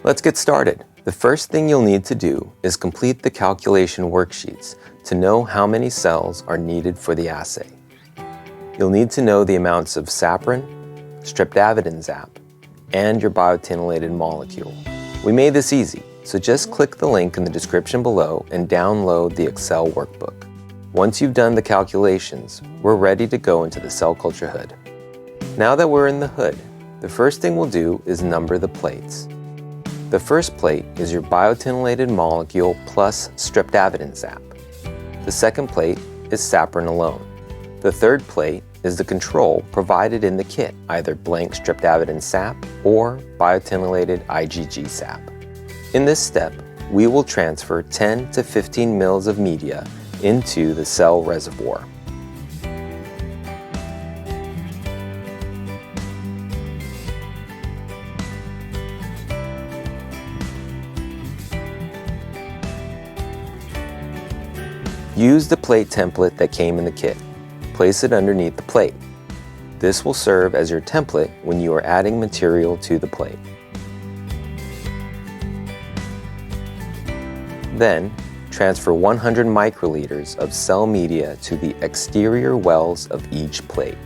Let's get started. The first thing you'll need to do is complete the calculation worksheets to know how many cells are needed for the assay. You'll need to know the amounts of saccharin, streptavidin-Z, and your biotinylated molecule. We made this easy, so just click the link in the description below and download the Excel workbook. Once you've done the calculations, we're ready to go into the cell culture hood. Now that we're in the hood, the first thing we'll do is number the plates. The first plate is your biotinylated molecule plus streptavidin-Z. The second plate is saccharin alone. The third plate is the control provided in the kit, either blank streptavidin sap or biotinylated IgG sap. In this step, we will transfer 10 to 15 mL of media into the cell reservoir. Use the plate template that came in the kit. Place it underneath the plate. This will serve as your template when you are adding material to the plate. Then, transfer 100 microliters of cell media to the exterior wells of each plate.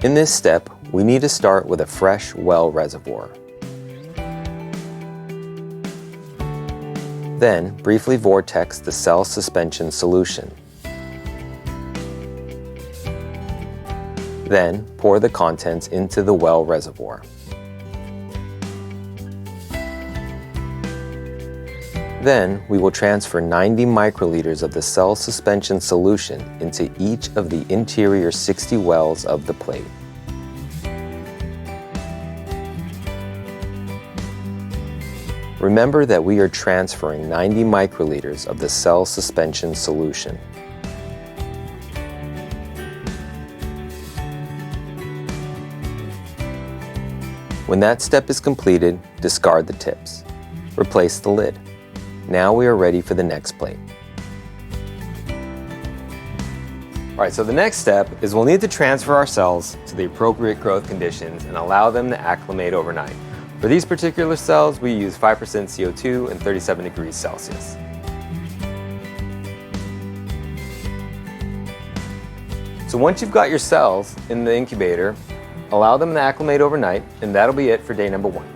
In this step, we need to start with a fresh well reservoir. Then, briefly vortex the cell suspension solution. Then, pour the contents into the well reservoir. Then, we will transfer 90 microliters of the cell suspension solution into each of the interior 60 wells of the plate. Remember that we are transferring 90 microliters of the cell suspension solution. When that step is completed, discard the tips. Replace the lid. Now we are ready for the next plate. Alright, so the next step is we'll need to transfer our cells to the appropriate growth conditions and allow them to acclimate overnight. For these particular cells, we use 5% CO2 and 37 degrees Celsius. So once you've got your cells in the incubator, allow them to acclimate overnight, and that'll be it for day number 1.